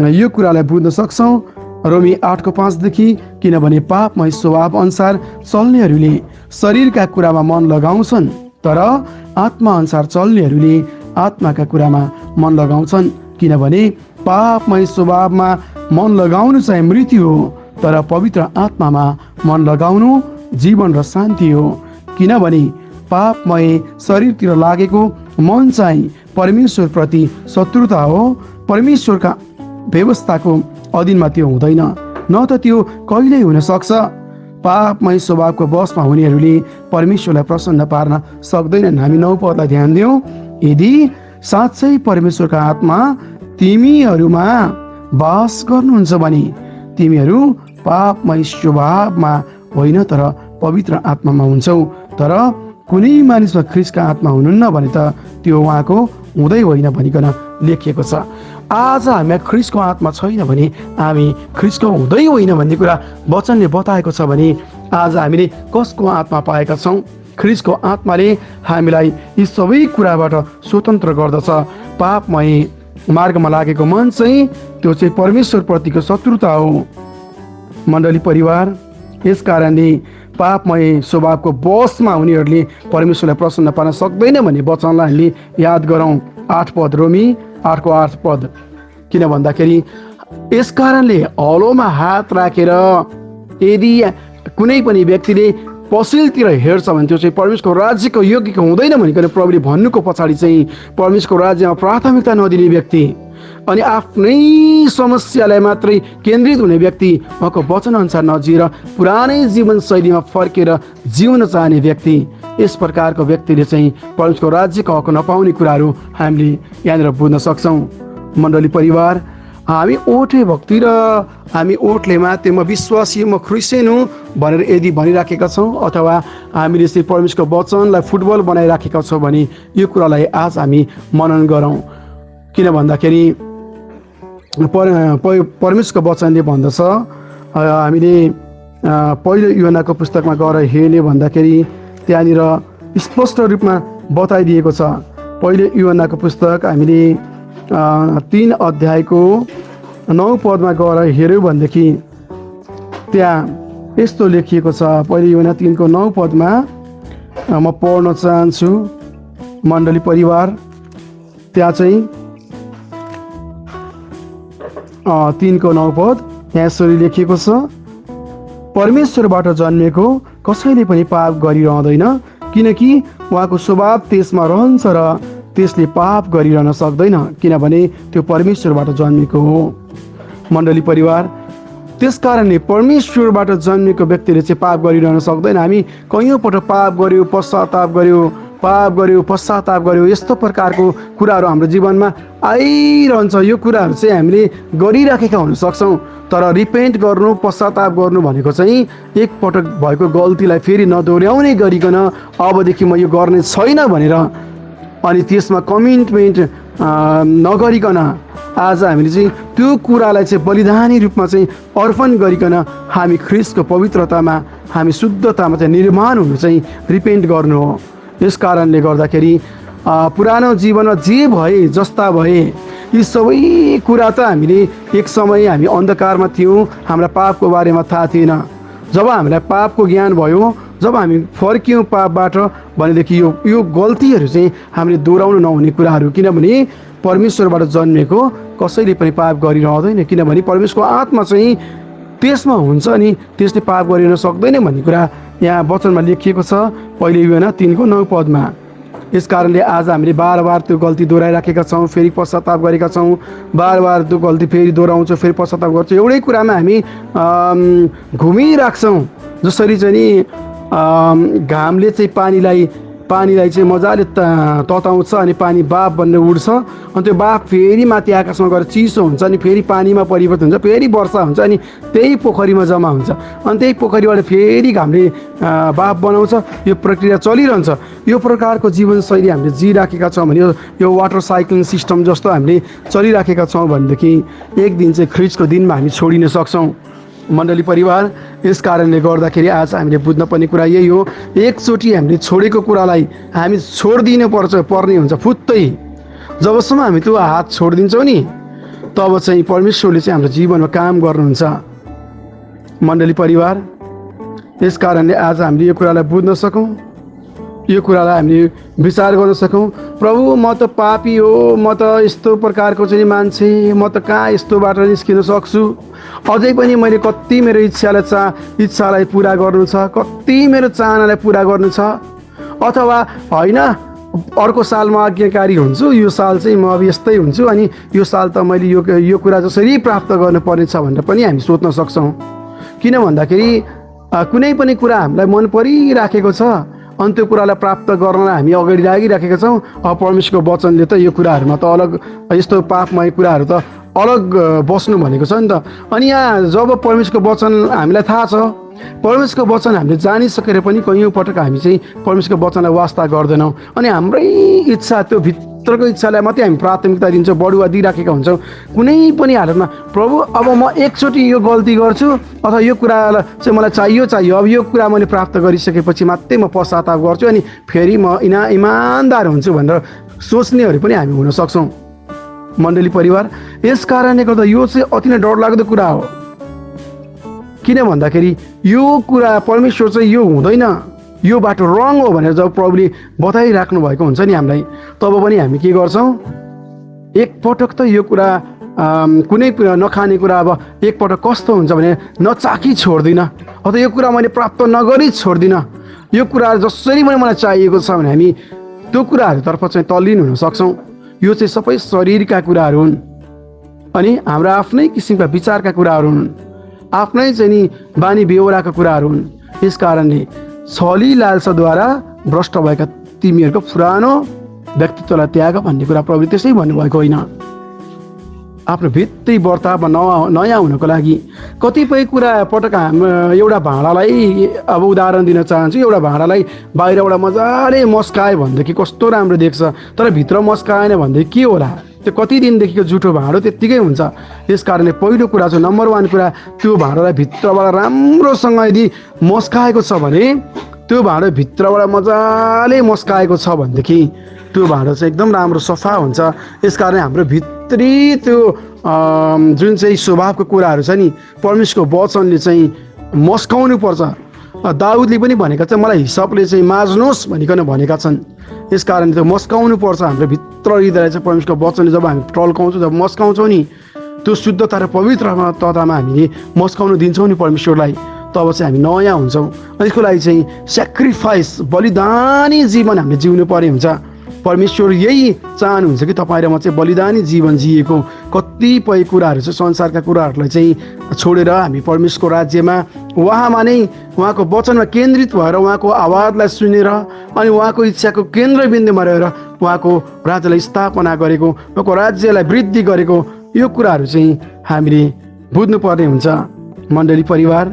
यो कुरालाई बुझ्न सक्छौँ। रोमी 8:5 किनभने पापमय स्वभाव अनुसार चल्नेहरूले शरीरका कुरामा मन लगाउँछन् तर आत्मा अनुसार चल्नेहरूले आत्माका कुरामा मन लगाउँछन्। किनभने पापमय स्वभावमा मन लगाउनु चाहिँ मृत्यु हो तर पवित्र आत्मामा मन लगाउनु जीवन र शान्ति हो। किनभने पापमय शरीरतिर लागेको मन चाहिँ परमेश्वरप्रति शत्रुता हो, परमेश्वरका व्यवस्थाको अधीनमा त्यो हुँदैन, न त त्यो कहिल्यै हुन सक्छ। पापमय स्वभावको वशमा हुनेहरूले परमेश्वरलाई प्रसन्न पार्न सक्दैनन्। हामी 9 पदलाई ध्यान दियौँ। यदि साँच्चै परमेश्वरका आत्मा तिमीहरूमा वास गर्नुहुन्छ भने तिमीहरू पापमय स्वभावमा होइन तर पवित्र आत्मामा हुन्छौ। तर कुनै मानिसमा ख्रीष्टका आत्मा हुनुहुन्न भने त त्यो उहाँको हुँदै होइन भनिकन लेखिएको छ। आज हामीमा ख्रीष्टको आत्मा छैन भने हामी ख्रीष्टको हुँदै होइन भन्ने कुरा वचनले बताएको छ भने आज हामीले कसको आत्मा पाएका छौँ? ख्रिस्टको आत्माले हामीलाई यी सबै कुराबाट स्वतन्त्र गर्दछ। पापमय मार्गमा लागेको मन चाहिँ त्यो चाहिँ परमेश्वरप्रतिको शत्रुता हो। मण्डली परिवार, यस कारणले पापमय स्वभावको बसमा उनीहरूले परमेश्वरलाई प्रसन्न पार्न सक्दैन भन्ने वचनलाई हामीले याद गरौँ। 8 पद, रोमी 8को 8 पद। किन भन्दाखेरि यस कारणले हलोमा हात राखेर यदि कुनै पनि व्यक्तिले पछिल्तिर हेर्छ भने त्यो चाहिँ परमेश्वरको राज्यको योग्यको हुँदैन भनिकन प्रभुले भन्नुको पछाडि चाहिँ परमेश्वरको राज्यमा प्राथमिकता नदिने व्यक्ति अनि आफ्नै समस्यालाई मात्रै केन्द्रित हुने व्यक्ति, उहाँको वचनअनुसार नजिएर पुरानै जीवनशैलीमा फर्केर जिउन चाहने व्यक्ति, यस प्रकारको व्यक्तिले चाहिँ परमेश्वरको राज्यको हक नपाउने कुराहरू हामीले यहाँनिर बुझ्न सक्छौँ। मण्डली परिवार, हामी ओठे भक्ति र हामी ओठले मात्रै म विश्वासी, म क्रिस्चियन हुँ भनेर यदि भनिराखेका छौँ अथवा हामीले चाहिँ परमेश्वरको वचनलाई फुटबल बनाइराखेका छौँ भने यो कुरालाई आज हामी मनन गरौँ। किन भन्दाखेरि परमेश्वरको वचनले भन्दछ, हामीले पहिलो यूहन्नाको पुस्तकमा गएर हेर्ने भन्दाखेरि त्यहाँनिर स्पष्ट रूपमा बताइदिएको छ। पहिलो यूहन्नाको पुस्तक हामीले 3 अध्यायको 9 पदमा गएर हेऱ्यौँ भनेदेखि त्यहाँ यस्तो लेखिएको छ। पहिलो यूहन्ना 3को 9 पदमा म पढ्न चाहन्छु। मण्डली परिवार, त्यहाँ चाहिँ 3को 9 पद यहाँ यसरी लेखिएको छ, परमेश्वरबाट जन्मेको कसैले पनि पाप गरिरहँदैन, किनकि उहाँको स्वभाव त्यसमा रहन्छ र त्यसले पाप गरिरहन सक्दैन, किनभने त्यो परमेश्वरबाट जन्मेको हो। मण्डली परिवार, त्यस कारणले परमेश्वरबाट जन्मेको व्यक्तिले चाहिँ पाप गरिरहन सक्दैन। हामी कैयौँ पटक पाप गऱ्यो, पश्चाताप गऱ्यो, यस्तो प्रकारको कुराहरू हाम्रो जीवनमा आइरहन्छ। यो कुराहरू चाहिँ हामीले गरिराखेका हुन सक्छौँ, तर रिपेन्ट गर्नु, पश्चाताप गर्नु भनेको चाहिँ एकपटक भएको गल्तीलाई फेरि नदोहोऱ्याउने गरिकन अबदेखि म यो गर्ने छैन भनेर अनि त्यसमा कमिटमेन्ट नगरिकन आज हामीले चाहिँ त्यो कुरालाई चाहिँ बलिदानी रूपमा चाहिँ अर्पण गरिकन हामी ख्रिस्टको पवित्रतामा, हामी शुद्धतामा चाहिँ निर्माण हुनु चाहिँ रिपेन्ट गर्नु हो। यस कारणले गर्दाखेरि पुरानो जीवनमा जे भए, जस्ता भए, यी सबै कुरा त हामीले एक समय हामी अन्धकारमा थियौँ, हाम्रा पापको बारेमा थाहा थिएन। जब हामीलाई पापको ज्ञान भयो, जब हामी फर्क्यौँ पापबाट भनेदेखि यो गल्तीहरू चाहिँ हामीले दोहोऱ्याउनु नहुने कुराहरू, किनभने परमेश्वरबाट जन्मेको कसैले पनि पाप गरिरहँदैन, किनभने परमेश्वरको आत्मा चाहिँ त्यसमा हुन्छ अनि त्यसले पाप गरिन सक्दैन भन्ने कुरा यहाँ वचनमा लेखिएको छ। पहिलो यूहन्ना 3को 9 पदमा। यस कारणले आज हामीले बार त्यो गल्ती दोहोऱ्याइराखेका छौँ, फेरि पश्चाताप गरेका छौँ, बार त्यो गल्ती फेरि दोहोऱ्याउँछौँ, फेरि पश्चाताप गर्छौँ, एउटै कुरामा हामी घुमिराख्छौँ। जसरी चाहिँ घामले चाहिँ पानीलाई चाहिँ मजाले तताउँछ अनि पानी बाफ बन्ने उड्छ, अनि त्यो बाफ फेरि माथि आकाशमा गएर चिसो हुन्छ अनि फेरि पानीमा परिवर्तन हुन्छ, फेरि वर्षा हुन्छ अनि त्यही पोखरीमा जम्मा हुन्छ, अनि त्यही पोखरीबाट फेरि घामले बाफ बनाउँछ। यो प्रक्रिया चलिरहन्छ। यो प्रकारको जीवनशैली हामीले जिराखेका छौँ भने यो वाटर साइक्लिङ सिस्टम जस्तो हामीले चलिराखेका छौँ भनेदेखि एक दिन चाहिँ ख्रिस्टको दिनमा हामी छोडिन सक्छौँ। मण्डली परिवार, यस कारणले गर्दाखेरि आज हामीले बुझ्नुपर्ने कुरा यही हो, एकचोटि हामीले छोडेको कुरालाई हामी छोडिदिनु पर्ने हुन्छ फुत्तै। जबसम्म हामी त्यो हात छोडिदिन्छौँ नि तब चाहिँ परमेश्वरले चाहिँ हाम्रो जीवनमा काम गर्नुहुन्छ। मण्डली परिवार, यस कारणले आज हामीले यो कुरालाई बुझ्न सकौँ, यो कुरालाई हामीले विचार गर्न सकौँ। प्रभु, म त पापी हो, म त यस्तो प्रकारको चाहिँ मान्छे, म त कहाँ यस्तोबाट निस्किन सक्छु, अझै पनि मैले कति मेरो इच्छालाई पुरा गर्नु छ, कति मेरो चाहनालाई पुरा गर्नु छ, अथवा होइन अर्को साल म आज्ञाकारी हुन्छु, यो साल चाहिँ म अब यस्तै हुन्छु अनि यो साल त मैले यो कुरा जसरी प्राप्त गर्नुपर्नेछ भनेर पनि हामी सोध्न सक्छौँ। किन भन्दाखेरि कुनै पनि कुरा हामीलाई मन परिराखेको छ अनि त्यो कुरालाई प्राप्त गर्न हामी अगाडि लागिराखेका छौँ। परमेश्वरको वचनले त यो कुराहरूमा त अलग, यस्तो पापमय कुराहरू त अलग बस्नु भनेको छ नि त। अनि यहाँ जब परमेश्वरको वचन हामीलाई थाहा छ, परमेश्वरको वचन हामीले जानिसकेर पनि कैयौँ पटक हामी चाहिँ परमेश्वरको वचनलाई वास्ता गर्दैनौँ अनि हाम्रै इच्छा त्यो भित्रको इच्छालाई मात्रै हामी प्राथमिकता दिन्छौँ, बढुवा दिइराखेका हुन्छौँ। कुनै पनि हालतमा प्रभु अब म एकचोटि यो गल्ती गर्छु अथवा यो कुरा चाहिँ मलाई चाहियो, अब यो कुरा मैले प्राप्त गरिसकेपछि मात्रै म पश्चाताप गर्छु अनि फेरि म इमान्दार हुन्छु भनेर सोच्नेहरू पनि हामी हुन सक्छौँ मण्डली परिवार। यस कारणले गर्दा यो चाहिँ अति नै डरलाग्दो कुरा हो। किन भन्दाखेरि यो कुरा परमेश्वर चाहिँ यो हुँदैन, यो बाटो रङ हो भनेर जब प्रभुले बताइराख्नु भएको हुन्छ नि हामीलाई, तब पनि हामी के गर्छौँ, एकपटक त यो कुरा कुनै नखाने कुरा अब एकपटक कस्तो हुन्छ भने नचाखी छोड्दिनँ अथवा यो कुरा मैले प्राप्त नगरी छोड्दिनँ, यो कुरा जसरी पनि मलाई चाहिएको छ भने हामी त्यो कुराहरूतर्फ चाहिँ तल्लीन हुन सक्छौँ। यो चाहिँ सबै शरीरका कुराहरू हुन् अनि हाम्रो आफ्नै किसिमका विचारका कुराहरू हुन्, आफ्नै चाहिँ नि बानी बेहोराका कुराहरू हुन्। यस कारणले छली लालसाद्वारा भ्रष्ट भएका तिमीहरूको पुरानो व्यक्तित्वलाई त्याग भन्ने कुरा प्रभुले त्यसै भन्नुभएको होइन। आफ्नो भित्री वर्तावमा नयाँ हुनको लागि कतिपय कुरा पटक एउटा भाँडालाई अब उदाहरण दिन चाहन्छु, एउटा भाँडालाई बाहिरबाट मजाले मस्कायो भनेदेखि कस्तो राम्रो देख्छ, तर भित्र मस्काएन भनेदेखि के होला, त्यो कति दिनदेखिको जुठो भाँडो त्यत्तिकै हुन्छ। यस कारणले पहिलो कुरा चाहिँ नम्बर 1 कुरा, त्यो भाँडोलाई भित्रबाट राम्रोसँग यदि मस्काएको छ भने, त्यो भाँडो भित्रबाट मजाले मस्काएको छ भनेदेखि त्यो भाँडो चाहिँ एकदम राम्रो सफा हुन्छ। यस कारण हाम्रो भित्री त्यो जुन चाहिँ स्वभावको कुराहरू छ नि, परमेश्वरको वचनले चाहिँ मस्काउनु पर्छ। दाउदले पनि भनेका छन्, मलाई हिसाबले चाहिँ माज्नुहोस् भनिकन भनेका छन्। यस कारण त्यो मस्काउनु पर्छ हाम्रो भित्र हृदयलाई चाहिँ परमेश्वरको वचनले जब हामी टल्काउँछौँ, जब मस्काउँछौँ नि, त्यो शुद्धता र पवित्रतामा हामीले मस्काउनु दिन्छौँ नि परमेश्वरलाई, तब चाहिँ हामी नयाँ हुन्छौँ। अनि यसको लागि चाहिँ सेक्रिफाइस बलिदानी जीवन हामीले जिउनु पर्ने हुन्छ। परमेश्वर यही चाहनुहुन्छ कि तपाईँ र म चाहिँ बलिदानी जीवन जिएको, कतिपय कुराहरू चाहिँ संसारका कुराहरूलाई चाहिँ छोडेर हामी परमेश्वरको राज्यमा उहाँमा नै, उहाँको वचनमा केन्द्रित भएर उहाँको आवाजलाई सुनेर अनि उहाँको इच्छाको केन्द्रबिन्दुमा रहेर उहाँको राज्यलाई स्थापना गरेको, उहाँको राज्यलाई वृद्धि गरेको, यो कुराहरू चाहिँ हामीले बुझ्नुपर्ने हुन्छ मण्डली परिवार।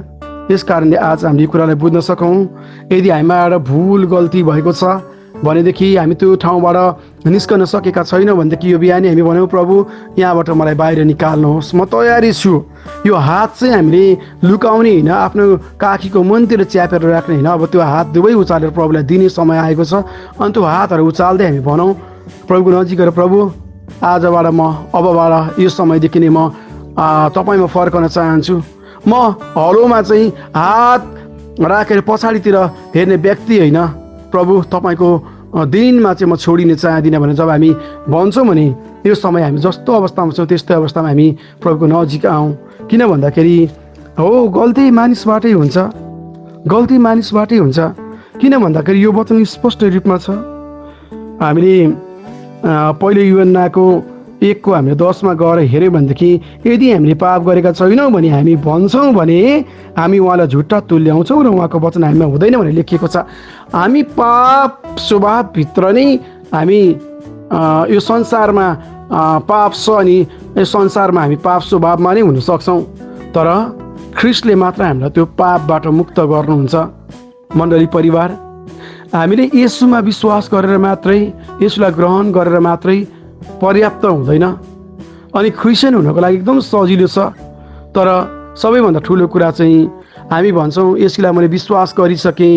यस कारणले आज हामीले यो कुरालाई बुझ्न सकौँ। यदि हामीबाट भुल गल्ती भएको छ भनेदेखि हामी त्यो ठाउँबाट निस्कन सकेका छैनौँ भनेदेखि यो बिहानै हामी भन्यौँ, प्रभु यहाँबाट मलाई बाहिर निकाल्नुहोस्, म तयारी छु। यो हात चाहिँ हामीले लुकाउने होइन, आफ्नो काखीको मुनतिर च्यापेर राख्ने होइन। अब त्यो हात दुवै उचालेर प्रभुलाई दिने समय आएको छ। अनि त्यो हातहरू उचाल्दै हामी भनौँ प्रभुको नजिक गएर, प्रभु आजबाट अबबाट यो समयदेखि नै म तपाईँमा फर्कन चाहन्छु। म हलोमा चाहिँ हात राखेर पछाडितिर हेर्ने व्यक्ति होइन, प्रभु तपाईँको दिनमा चाहिँ म छोडिन चाहदिनँ भनेर जब हामी भन्छौँ भने यो समय हामी जस्तो अवस्थामा छौँ त्यस्तै अवस्थामा हामी प्रभुको नजिक आउँ। किन भन्दाखेरि हो गल्ती मानिसबाटै हुन्छ, गल्ती मानिसबाटै हुन्छ। किन भन्दाखेरि यो वचन स्पष्ट रूपमा छ। हामीले पहिले यूहन्नाको 1 हामीले 10 गएर हेऱ्यौँ भनेदेखि यदि हामीले पाप गरेका छैनौँ भने हामी भन्छौँ भने हामी उहाँलाई झुट्टा तुल्याउँछौँ र उहाँको वचन हामीमा हुँदैन भनेर लेखिएको छ। हामी पाप स्वभावभित्र नै हामी यो संसारमा पाप छ अनि यो संसारमा हामी पाप स्वभावमा नै हुन सक्छौँ, तर ख्रीष्टले मात्र हामीलाई त्यो पापबाट मुक्त गर्नुहुन्छ मण्डली परिवार। हामीले येशूमा विश्वास गरेर मात्रै, येशूलाई ग्रहण गरेर मात्रै पर्याप्त हुँदैन। अनि क्रिस्चियन हुनको लागि एकदम सजिलो छ, तर सबैभन्दा ठुलो कुरा चाहिँ हामी भन्छौँ यसलाई मैले विश्वास गरिसकेँ,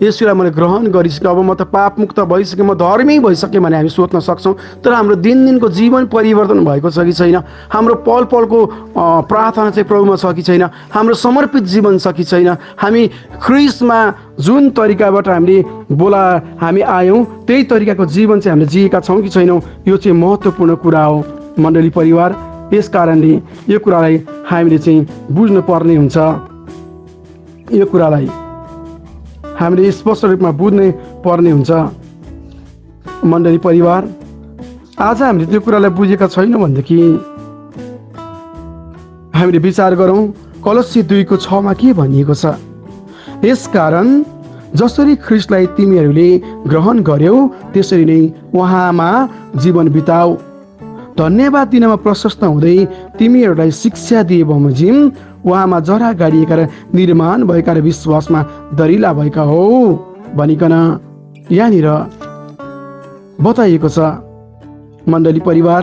यसलाई मैले ग्रहण गरिसकेँ, अब म त पापमुक्त भइसकेँ, म धर्मी भइसकेँ भने हामी सोच्न सक्छौँ। तर हाम्रो दिनदिनको जीवन परिवर्तन भएको छ कि छैन, हाम्रो पल पलको प्रार्थना चाहिँ प्रभुमा छ कि छैन, हाम्रो समर्पित जीवन छ कि छैन, हामी ख्रीष्टमा जुन तरिकाबाट हामी आयौँ त्यही तरिकाको जीवन चाहिँ हामीले जिएका छौँ कि छैनौँ, यो चाहिँ महत्त्वपूर्ण कुरा हो मण्डली परिवार। यस कारणले यो कुरालाई हामीले चाहिँ बुझ्नु पर्ने हुन्छ। यो कुरालाई हामीले स्पष्ट रूपमा बुझ्नै पर्ने हुन्छ मण्डली परिवार। आज हामीले त्यो कुरालाई बुझेका छैनौँ भनेदेखि हामीले विचार गरौँ कलोसी 2:6 के भनिएको छ। यसकारण जसरी ख्रीष्टलाई तिमीहरूले ग्रहण गर्यौ त्यसरी नै उहाँमा जीवन बिताऊ, धन्यवाद दिनमा प्रशस्त हुँदै तिमीहरूलाई शिक्षा दिए बमोजिम उहाँमा जरा गाडिएका र निर्माण भएका र विश्वासमा दरिला भएका हो भनिकन यहाँनिर बताइएको छ। मण्डली परिवार,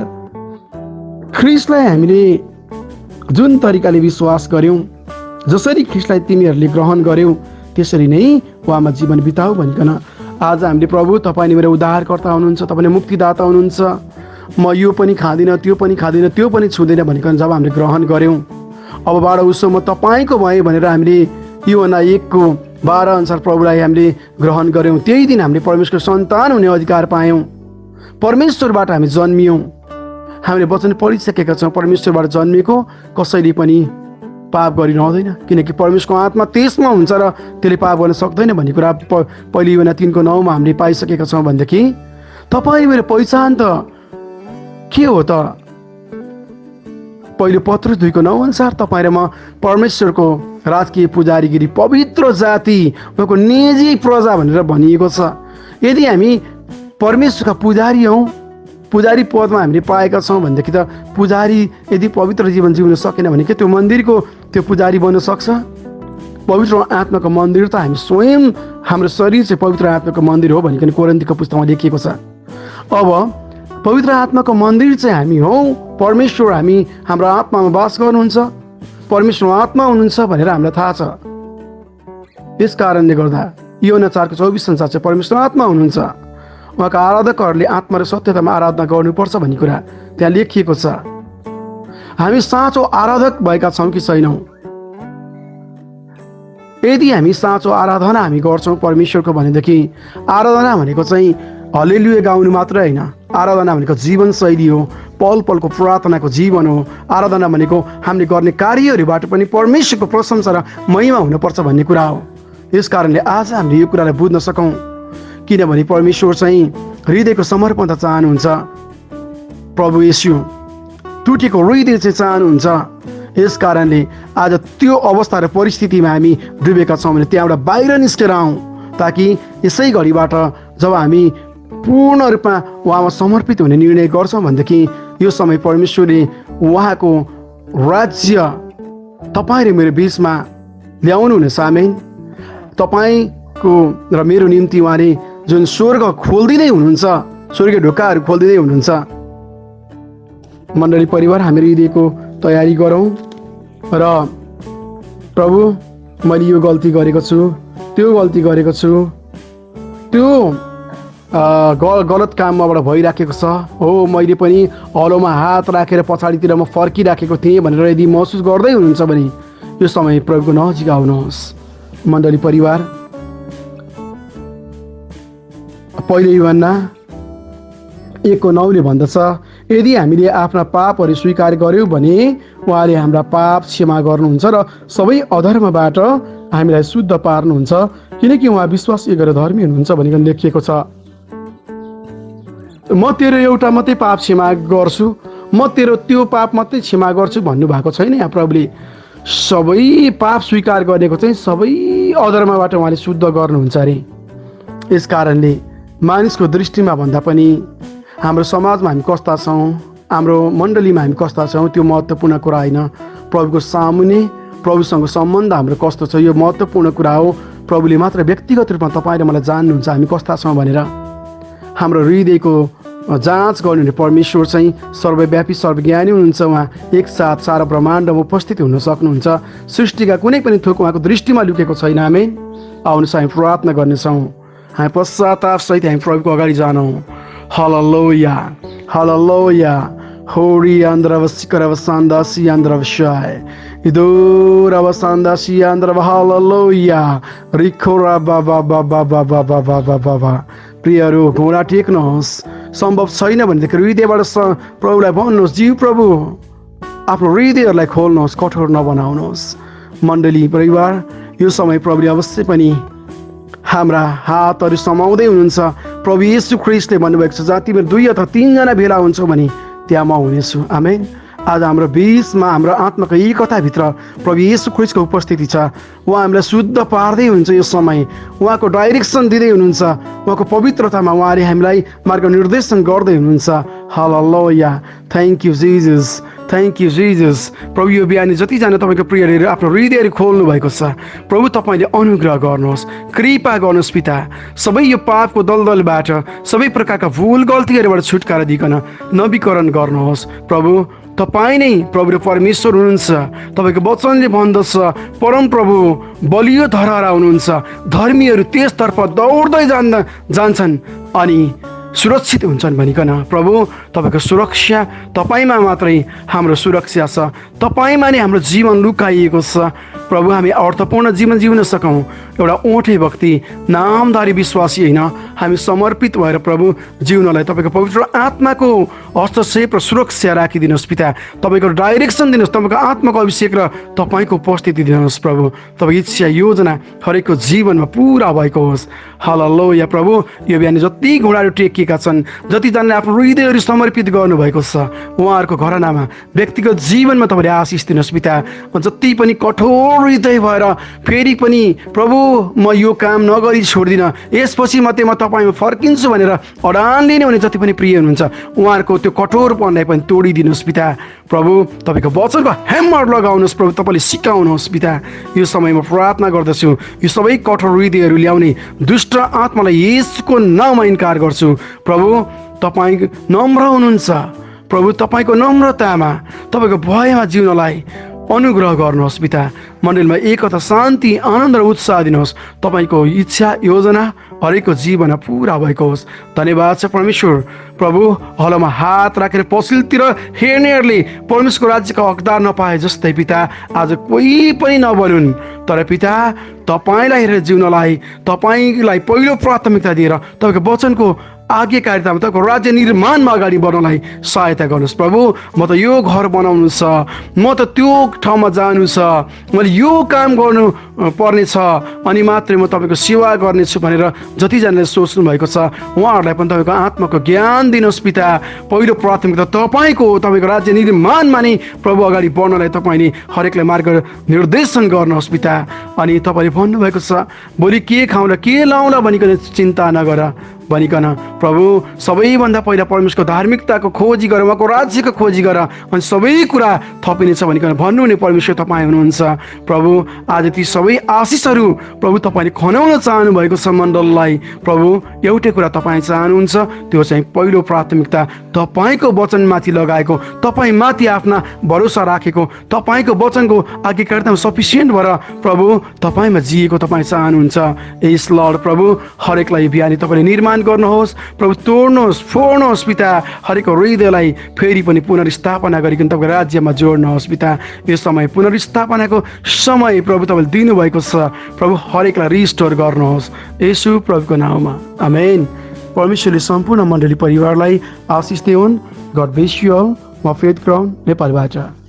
ख्रिस्टलाई हामीले जुन तरिकाले विश्वास गर्यौँ, जसरी ख्रिस्टलाई तिमीहरूले ग्रहण गर्यौ त्यसरी नै उहाँमा जीवन बिताऊ भनिकन आज हामीले प्रभु तपाईँले मेरो उद्धारकर्ता हुनुहुन्छ, तपाईँले मुक्तिदाता हुनुहुन्छ, म यो पनि खाँदिनँ, त्यो पनि खाँदिनँ, त्यो पनि छुँदैन भनिकन जब हामीले ग्रहण गऱ्यौँ, अबबाट उसो म तपाईँको भएँ भनेर हामीले यूहन्ना 1:12 अनुसार प्रभुलाई हामीले ग्रहण गऱ्यौँ, त्यही दिन हामीले परमेश्वरको सन्तान हुने अधिकार पायौँ। परमेश्वरबाट हामी जन्मियौँ। हामीले वचन पढिसकेका छौँ, परमेश्वरबाट जन्मिएको कसैले पनि पाप गरिरहँदैन, किनकि परमेश्वरको आत्मा त्यसमा हुन्छ र त्यसले पाप गर्न सक्दैन भन्ने कुरा पहिले यूहन्ना 3:9 हामीले पाइसकेका छौँ। भनेदेखि तपाईँ मेरो पहिचान त के हो त? पहिलो पत्रुस 2:9 अनुसार तपाईँ र म परमेश्वरको राजकीय पुजारीगिरी, पवित्र जाति, उहाँको निजी प्रजा भनेर भनिएको छ। यदि हामी परमेश्वरका पुजारी हौँ, पुजारी पदमा हामीले पाएका छौँ भनेदेखि त पुजारी यदि पवित्र जीवन जिउन सकेन भने के त्यो मन्दिरको त्यो पुजारी बन्न सक्छ? पवित्र आत्माको मन्दिर त हामी स्वयं, हाम्रो शरीर चाहिँ पवित्र आत्माको मन्दिर हो भनिकन कोरिन्थीको पुस्तकमा लेखिएको छ। अब पवित्र आत्माको मन्दिर चाहिँ हामी हौँ, परमेश्वर हामी हाम्रो आत्मामा वास गर्नुहुन्छ, परमेश्वर आत्मा हुनुहुन्छ भनेर हामीलाई थाहा छ। यस कारणले गर्दा यूहन्ना 4:24 अनुसार चाहिँ परमेश्वर आत्मा हुनुहुन्छ, उहाँका आराधकहरूले आत्मा र सत्यतामा आराधना गर्नुपर्छ भन्ने कुरा त्यहाँ लेखिएको छ। हामी साँचो आराधक भएका छौँ कि छैनौँ? यदि हामी साँचो आराधना हामी गर्छौँ परमेश्वरको भनेदेखि आराधना भनेको चाहिँ हल्लेलुया गाउनु मात्र होइन, आराधना भनेको जीवनशैली हो, पल पलको प्रार्थनाको जीवन हो। आराधना भनेको हामीले गर्ने कार्यहरूबाट पनि परमेश्वरको प्रशंसा र महिमा हुनुपर्छ भन्ने कुरा हो। यस कारणले आज हामीले यो कुरालाई बुझ्न सकौँ, किनभने परमेश्वर चाहिँ हृदयको समर्पणता चाहनुहुन्छ। प्रभु येशू टुटेको हृदय चाहिँ चाहनुहुन्छ। यस कारणले आज त्यो अवस्था र परिस्थितिमा हामी डुबेका छौँ भने त्यहाँबाट बाहिर निस्केर आउँ, ताकि यसै घडीबाट जब हामी पूर्ण रूपमा उहाँमा समर्पित हुने निर्णय गर्छौँ भनेदेखि यो समय परमेश्वरले उहाँको राज्य तपाईँ र मेरो बिचमा ल्याउनु हुने सामेन। तपाईँको र मेरो निम्ति उहाँले जुन स्वर्ग खोलिदिँदै हुनुहुन्छ, स्वर्गीय ढोकाहरू खोलिदिँदै हुनुहुन्छ। मण्डली परिवार, हामी हृदयको तयारी गरौँ र प्रभु मैले यो गल्ती गरेको छु, त्यो गल्ती गरेको छु, त्यो गलत काम मबाट भइराखेको छ, हो मैले पनि हलोमा हात राखेर पछाडितिर म फर्किराखेको थिएँ भनेर यदि महसुस गर्दै हुनुहुन्छ भने यो समय प्रभुको नजिक आउनुहोस्। मण्डली परिवार, पहिले यूहन्ना 1:9 भन्दछ, यदि हामीले आफ्ना पापहरू स्वीकार गर्यौँ भने उहाँले हाम्रा पाप क्षमा गर्नुहुन्छ र सबै अधर्मबाट हामीलाई शुद्ध पार्नुहुन्छ, किनकि उहाँ विश्वासयोग्य र धर्मी हुनुहुन्छ भनिकन लेखिएको छ। म तेरो एउटा मात्रै पाप क्षमा गर्छु, म तेरो त्यो पाप मात्रै क्षमा गर्छु भन्नुभएको छैन। यहाँ प्रभुले सबै पाप स्वीकार गरेको चाहिँ सबै अधर्मबाट उहाँले शुद्ध गर्नुहुन्छ अरे। यस कारणले मानिसको दृष्टिमा भन्दा पनि हाम्रो समाजमा हामी कस्ता छौँ, हाम्रो मण्डलीमा हामी कस्ता छौँ त्यो महत्त्वपूर्ण कुरा होइन। प्रभुको सामुन्ने प्रभुसँग सम्बन्ध हाम्रो कस्तो छ यो महत्त्वपूर्ण कुरा हो। प्रभुले मात्र व्यक्तिगत रूपमा तपाईँ र मलाई जान्नुहुन्छ हामी कस्ता छौँ भनेर। हाम्रो हृदयको जाँच गर्नुहुने परमेश्वर चाहिँ सर्वव्यापी सर्वज्ञानी हुनुहुन्छ। उहाँ एकसाथ सारा ब्रह्माण्डमा उपस्थित हुन सक्नुहुन्छ। सृष्टिका कुनै पनि थोक उहाँको दृष्टिमा लुकेको छैन। आमेन। आउनुहोस् हामी प्रार्थना गर्नेछौँ। हामी पश्चाताप सहित हामी प्रभुको अगाडि जानौँ। हालेलुया हालेलुया होरी आन्द्रव सिकरव सान्दासी आन्द्रव शाय इदोरव सान्दासी आन्द्रव हालेलुया रिखोरा बाबा बाबा बाबा बाबा बाबा। प्रियहरू घोडा टेक्नुहोस्, सम्भव छैन भनेदेखि हृदयबाट प्रभुलाई भन्नुहोस्, जीव प्रभु आफ्नो हृदयहरूलाई खोल्नुहोस्, कठोर नबनाउनुहोस्। मण्डली परिवार, यो समय प्रभुले अवश्य पनि हाम्रा हातहरू समाउँदै हुनुहुन्छ। प्रभु येशू ख्रिस्टले भन्नुभएको छ, जहाँ तिमीहरू 2 अथवा 3 जना भेला हुन्छौ भने त्यहाँ म हुनेछु। आमेन। आज हाम्रो बिचमा हाम्रो आत्माको एकताभित्र प्रभु येशू ख्रिस्टको उपस्थिति छ। उहाँ हामीलाई शुद्ध पार्दै हुनुहुन्छ। यो समय उहाँको डाइरेक्सन दिँदै हुनुहुन्छ। उहाँको पवित्रतामा उहाँले हामीलाई मार्ग निर्देशन गर्दै हुनुहुन्छ। Hallelujah. Thank you Jesus, thank you Jesus. प्रभु यो बिहानी जतिजना तपाईँको प्रियहरू आफ्नो हृदयहरू खोल्नु भएको छ, प्रभु तपाईँले अनुग्रह गर्नुहोस्, कृपा गर्नुहोस् पिता। सबै यो पापको दलदलबाट, सबै प्रकारका भुल गल्तीहरूबाट छुटकारा दिइकन नवीकरण गर्नुहोस्। प्रभु तपाईँ नै प्रभु र परमेश्वर हुनुहुन्छ। तपाईँको वचनले भन्दछ परम प्रभु बलियो धरहरा हुनुहुन्छ, धर्मीहरू त्यसतर्फ दौड्दै जान्छन् अनि सुरक्षित हुन्छन् भनिकन। प्रभु तपाईँको सुरक्षा तपाईँमा मात्रै हाम्रो सुरक्षा छ, तपाईँमा नै हाम्रो जीवन लुकाइएको छ। प्रभु हामी अर्थपूर्ण जीवन जिउन सकौँ, एउटा ओठे भक्ति नामधारी विश्वासी होइन, हामी समर्पित भएर प्रभु जिउनलाई तपाईँको पवित्र आत्माको हस्तक्षेप र सुरक्षा राखिदिनुहोस् पिता। तपाईँको डाइरेक्सन दिनुहोस्, तपाईँको आत्माको अभिषेक र तपाईँको उपस्थिति दिनुहोस् प्रभु। तपाईँको इच्छा योजना हरेकको जीवनमा पुरा भएको होस्। हालेलुया। प्रभु यो बिहान जति घोडाहरू टेकिएका छन्, जतिजनाले आफ्नो हृदयहरू समर्पित गर्नुभएको छ, उहाँहरूको घरनामा व्यक्तिगत जीवनमा तपाईँले आशिष दिनुहोस् पिता। जति पनि कठोर हृदय भएर फेरि पनि प्रभु म यो काम नगरी छोड्दिनँ, यसपछि मात्रै म तपाईँमा फर्किन्छु भनेर अडान लिने भने जति पनि प्रिय हुनुहुन्छ, उहाँहरूको त्यो कठोरपनलाई पनि तोडिदिनुहोस् पिता। प्रभु तपाईँको वचनको ह्यामर लगाउनुहोस् प्रभु, तपाईँले सिकाउनुहोस् पिता। यो समयमा प्रार्थना गर्दछु, यो सबै कठोर हृदयहरू ल्याउने दुष्ट आत्मालाई येशूको नाममा इन्कार गर्छु। प्रभु तपाईँ नम्र हुनुहुन्छ, प्रभु तपाईँको नम्रतामा, तपाईँको भयमा जिउनलाई अनुग्रह गर्नुहोस् पिता। मण्डलीमा एकता, शान्ति, आनन्द र उत्साह दिनुहोस्। तपाईँको इच्छा योजना हरेकको जीवनमा पुरा भएको होस्। धन्यवाद छ परमेश्वर। प्रभु हलोमा हात राखेर पछिल्लोतिर हेर्नेहरूले परमेश्वरको राज्यको हकदार नपाए जस्तै पिता, आज कोही पनि नबनुन्, तर पिता तपाईँलाई हेरेर जिउनलाई, तपाईँलाई पहिलो प्राथमिकता दिएर तपाईँको वचनको आज्ञाकारितामा, तपाईँको राज्य निर्माणमा अगाडि बढ्नलाई सहायता गर्नुहोस्। प्रभु म त यो घर बनाउनु छ, म त त्यो ठाउँमा जानु छ, मैले यो काम गर्नु पर्ने छ, अनि मात्रै म तपाईँको सेवा गर्नेछु भनेर जतिजनाले सोच्नु भएको छ, उहाँहरूलाई पनि तपाईँको आत्माको ज्ञान दिनुहोस् पिता। पहिलो प्राथमिकता तपाईँको हो, तपाईँको राज्य निर्माणमा नै प्रभु अगाडि बढ्नलाई तपाईँले हरेकलाई मार्ग निर्देशन गर्नुहोस् पिता। अनि तपाईँले भन्नुभएको छ भोलि के खाउँला के लाउँला भनिकन चिन्ता नगर भनिकन। प्रभु सबैभन्दा पहिला परमेश्वरको धार्मिकताको खोजी गर, उहाँको राज्यको खोजी गर, अनि सबै कुरा थपिनेछ भनिकन भन्नुहुने परमेश्वर तपाईँ हुनुहुन्छ। प्रभु आज ती सबै आशिषहरू प्रभु तपाईँले खनाउन चाहनु भएको छ मण्डललाई। प्रभु एउटै कुरा तपाईँ चाहनुहुन्छ, त्यो चाहिँ पहिलो प्राथमिकता तपाईँको वचनमाथि लगाएको, तपाईँमाथि आफ्ना भरोसा राखेको, तपाईँको वचनको आज्ञाकारितामा सफिसियन्ट भएर प्रभु तपाईँमा जिएको तपाईँ चाहनुहुन्छ। यस लर्ड प्रभु हरेकलाई बिहानी तपाईँले निर्माण गर्नुहोस् प्रभु, तोड्नुहोस्, फोड्नुहोस् पिता। हरेक हृदयलाई फेरि पनि पुनर्स्थापना गरिकन तपाईँको राज्यमा जोड्नुहोस् पिता। यो समय पुनर्स्थापनाको समय प्रभु तपाईँले दिनुभएको छ प्रभु, हरेकलाई रिस्टोर गर्नुहोस् येशू प्रभुको नाममा, आमेन। परमेश्वरले सम्पूर्ण मण्डली परिवारलाई आशिष दिउन्। God bless you all. म फेथ क्राउन नेपालबाट।